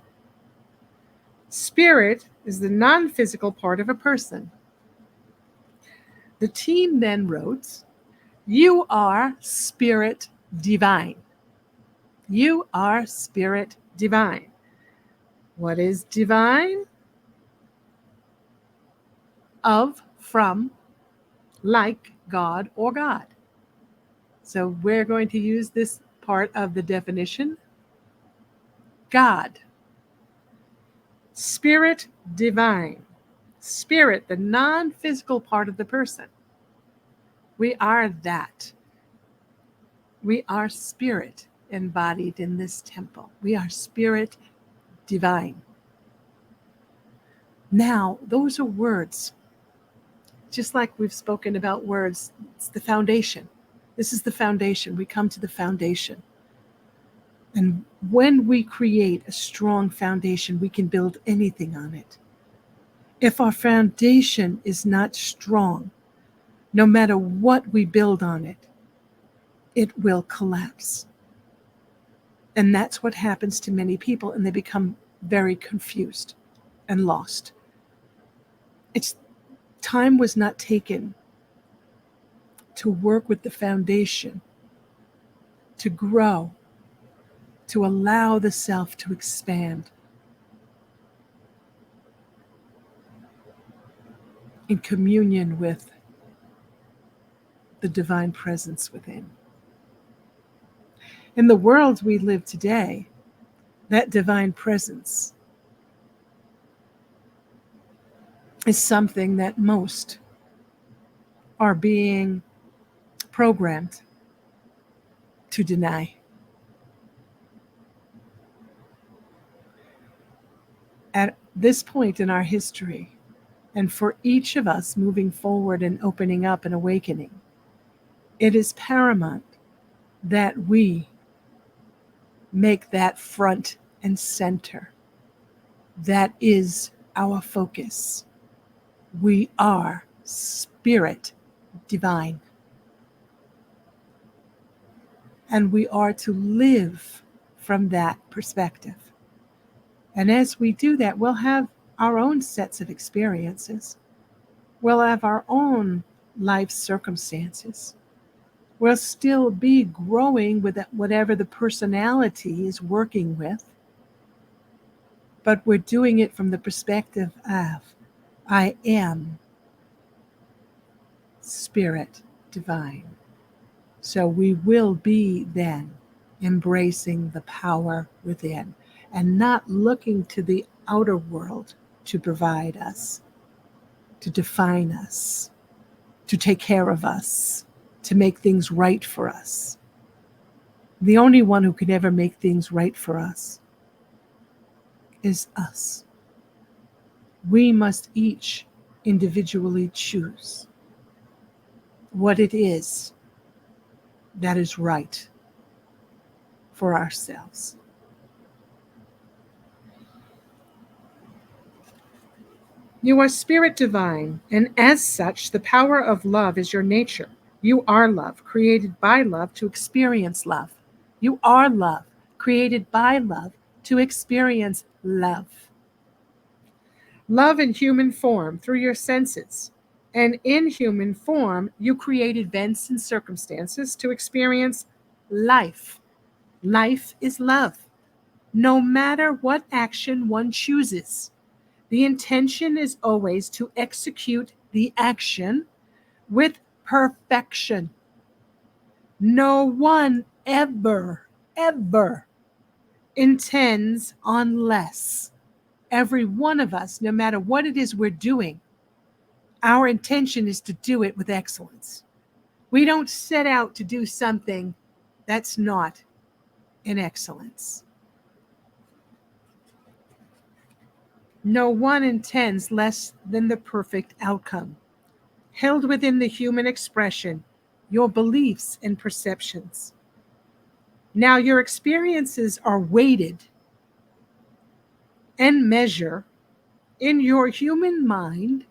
Spirit is the non-physical part of a person. The team then wrote, "You are spirit divine. You are spirit divine." What is divine? Of, from, like God or God. So we're going to use this part of the definition. God. Spirit divine. Spirit, the non-physical part of the person. We are that. We are spirit embodied in this temple. We are spirit divine. Now, those are words. Just like we've spoken about words, it's the foundation. This is the foundation. We come to the foundation. And when we create a strong foundation, we can build anything on it. If our foundation is not strong, no matter what we build on it, it will collapse. And that's what happens to many people, and they become very confused and lost. Time was not taken to work with the foundation, to grow, to allow the self to expand in communion with the divine presence within. In the world we live today, that divine presence is something that most are being programmed to deny. At this point in our history, and for each of us moving forward and opening up and awakening, it is paramount that we make that front and center. That is our focus. We are spirit divine. And we are to live from that perspective. And as we do that, we'll have our own sets of experiences. We'll have our own life circumstances. We'll still be growing with whatever the personality is working with. But we're doing it from the perspective of, I am spirit divine. So we will be then embracing the power within and not looking to the outer world to provide us, to define us, to take care of us, to make things right for us. The only one who can ever make things right for us is us. We must each individually choose what it is that is right for ourselves. You are spirit divine, and as such, the power of love is your nature. You are love, created by love to experience love. You are love, created by love to experience love. Love in human form through your senses. And in human form, you create events and circumstances to experience life. Life is love. No matter what action one chooses, the intention is always to execute the action with perfection. No one ever intends on less. Every one of us, no matter what it is we're doing, our intention is to do it with excellence. We don't set out to do something that's not in excellence. No one intends less than the perfect outcome, held within the human expression, your beliefs and perceptions. Now your experiences are weighted and measured in your human mind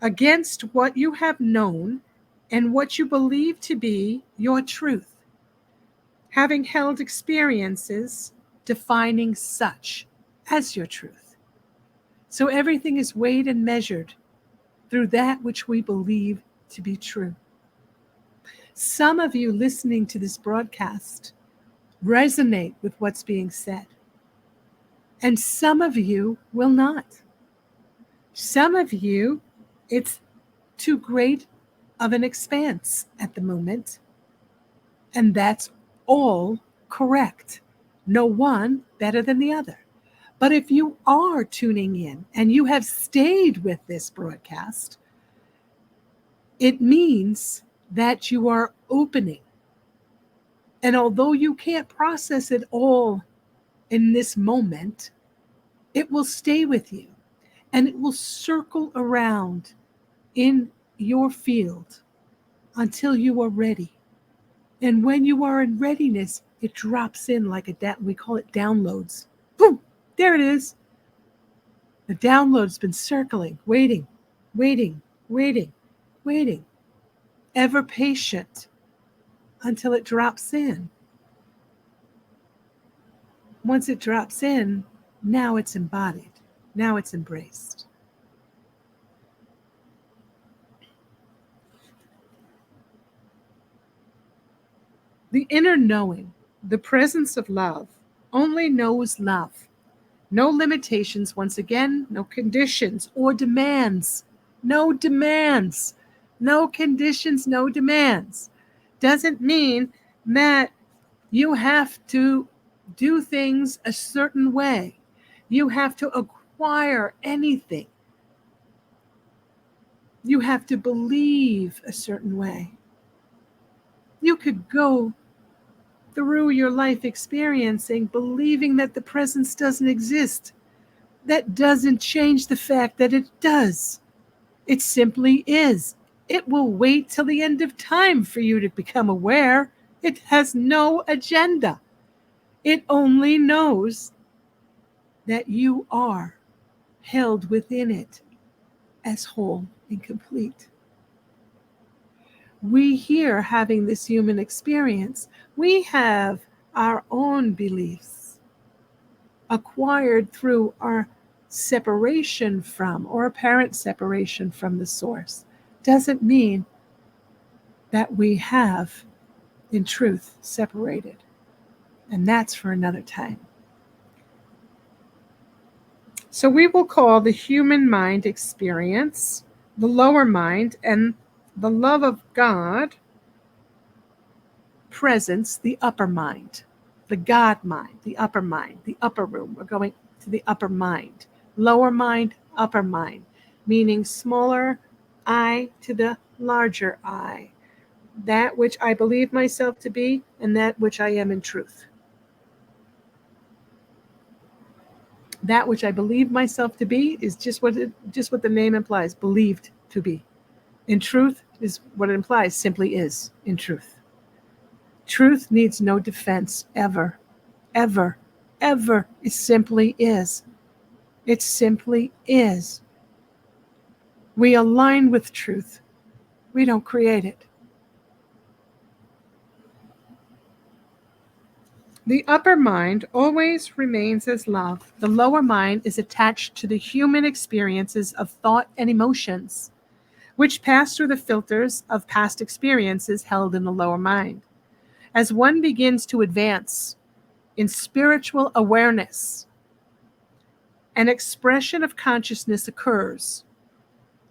against what you have known and what you believe to be your truth, having held experiences defining such as your truth. So everything is weighed and measured through that which we believe to be true. Some of you listening to this broadcast resonate with what's being said, and some of you will not. Some of you, it's too great of an expanse at the moment, and that's all correct. No one better than the other. But if you are tuning in and you have stayed with this broadcast, it means that you are opening. And although you can't process it all in this moment, it will stay with you and it will circle around in your field until you are ready. And when you are in readiness, it drops in like we call it downloads. Boom, there it is. The download's been circling, waiting, waiting, waiting, waiting, ever patient until it drops in. Once it drops in, now it's embodied. Now it's embraced. The inner knowing, the presence of love, only knows love. No limitations, once again, no conditions or demands. No demands. No conditions, no demands. Doesn't mean that you have to do things a certain way. You have to acquire anything. You have to believe a certain way. You could go through your life experiencing, believing that the presence doesn't exist. That doesn't change the fact that it does. It simply is. It will wait till the end of time for you to become aware. It has no agenda. It only knows that you are held within it as whole and complete. We here having this human experience, we have our own beliefs acquired through our separation from or apparent separation from the source. Doesn't mean that we have, in truth, separated. And that's for another time. So we will call the human mind experience, the lower mind, and the love of God presence, the upper mind, the God mind, the upper room. We're going to the upper mind. Lower mind, upper mind, meaning smaller I to the larger I. That which I believe myself to be and that which I am in truth. That which I believe myself to be is just what the name implies, believed to be. In truth is what it implies, simply is, in truth. Truth needs no defense, ever, ever, ever. It simply is. It simply is. We align with truth. We don't create it. The upper mind always remains as love. The lower mind is attached to the human experiences of thought and emotions, which pass through the filters of past experiences held in the lower mind. As one begins to advance in spiritual awareness, an expression of consciousness occurs,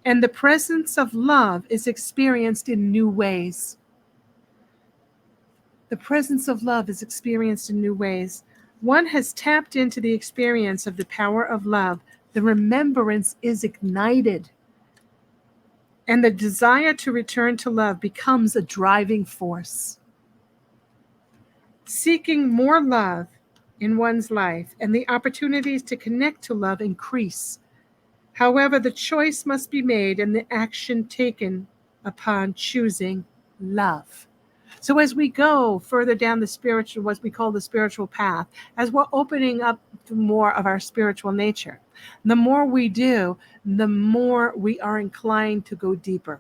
and the presence of love is experienced in new ways. The presence of love is experienced in new ways. One has tapped into the experience of the power of love. The remembrance is ignited, and the desire to return to love becomes a driving force. Seeking more love in one's life and the opportunities to connect to love increase. However, the choice must be made and the action taken upon choosing love. So as we go further down the spiritual, what we call the spiritual path, as we're opening up to more of our spiritual nature, the more we do, the more we are inclined to go deeper.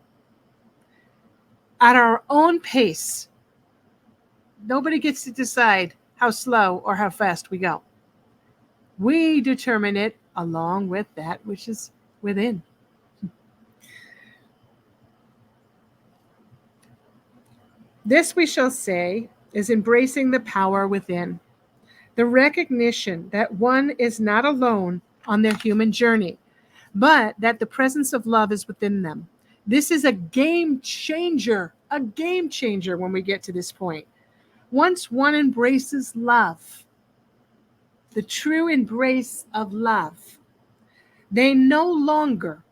At our own pace, nobody gets to decide how slow or how fast we go. We determine it along with that which is within. This, we shall say, is embracing the power within, the recognition that one is not alone on their human journey, but that the presence of love is within them. This is a game changer when we get to this point. Once one embraces love, the true embrace of love, they no longer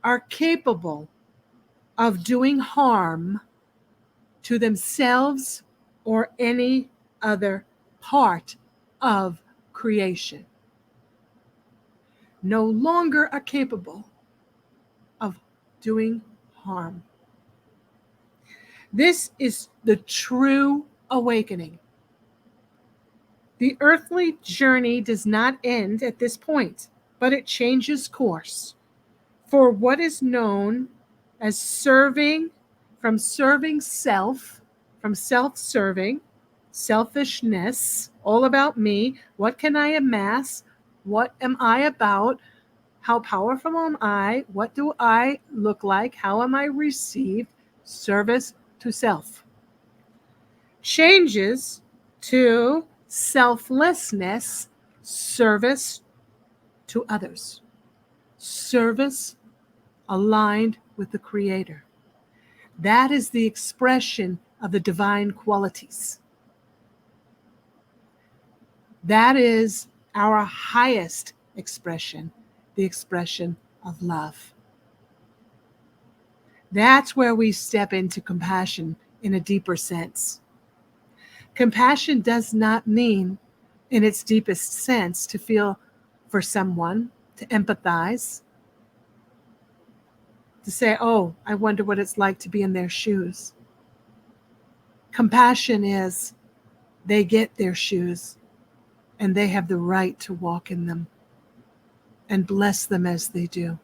are capable of doing harm to themselves or any other part of creation. No longer are capable of doing harm. This is the true awakening. The earthly journey does not end at this point, but it changes course. For what is known as serving, from serving self, from self-serving, selfishness, all about me, what can I amass, what am I about, how powerful am I, what do I look like, how am I received, service to self. Changes to selflessness, service to others, service aligned with the Creator. That is the expression of the divine qualities. That is our highest expression, the expression of love. That's where we step into compassion in a deeper sense. Compassion does not mean, in its deepest sense, to feel for someone, to empathize, to say, oh, I wonder what it's like to be in their shoes. Compassion is they get their shoes and they have the right to walk in them, and bless them as they do.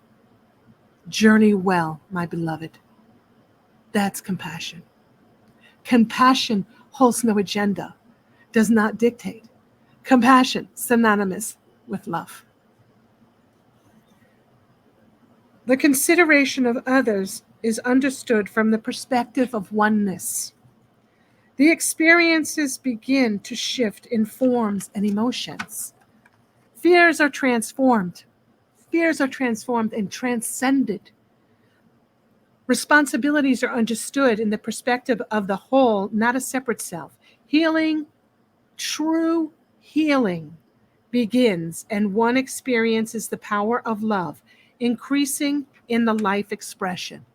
Journey well, my beloved. That's compassion. Compassion holds no agenda, does not dictate. Compassion, synonymous with love. The consideration of others is understood from the perspective of oneness. The experiences begin to shift in forms and emotions. Fears are transformed. Fears are transformed and transcended. Responsibilities are understood in the perspective of the whole, not a separate self. Healing, true healing, begins, and one experiences the power of love, increasing in the life expression.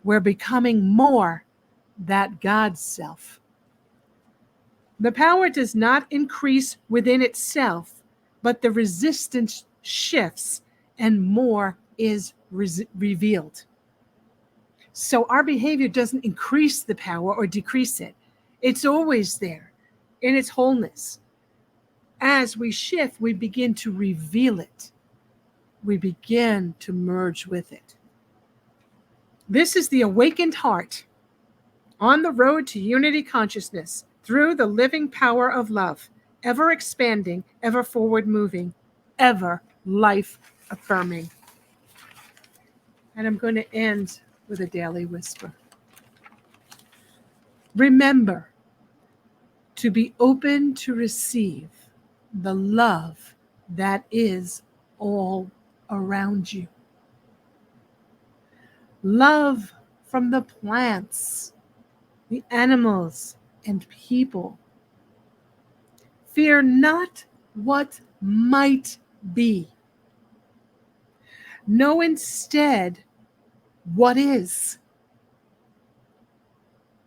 We're becoming more that God's self. The power does not increase within itself, but the resistance shifts and more is revealed. So our behavior doesn't increase the power or decrease it. It's always there in its wholeness. As we shift, we begin to reveal it. We begin to merge with it. This is the awakened heart on the road to unity consciousness through the living power of love, ever expanding, ever forward moving, ever life affirming. And I'm going to end with a daily whisper. Remember to be open to receive the love that is all around you. Love from the plants, the animals, and people. Fear not what might be. Know instead what is.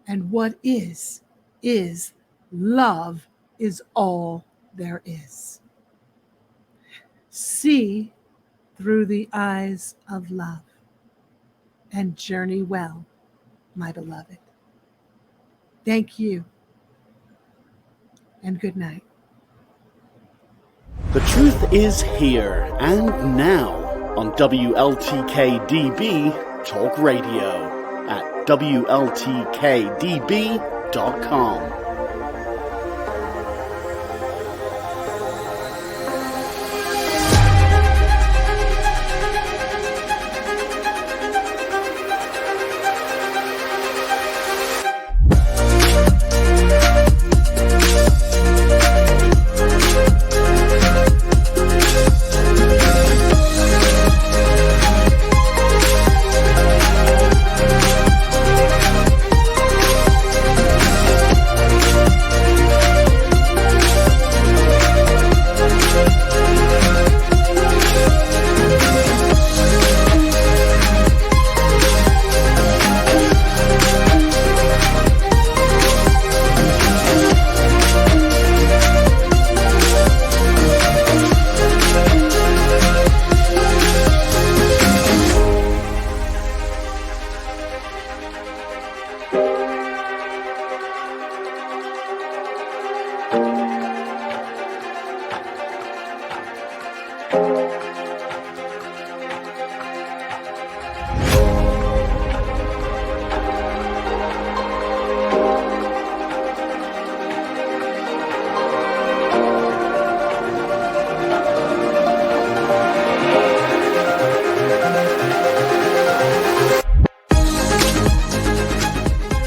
And what is love is all there is. See through the eyes of love and journey well, my beloved. Thank you and good night. The truth is here and now on WLTK-DB Talk Radio at WLTKDB.com.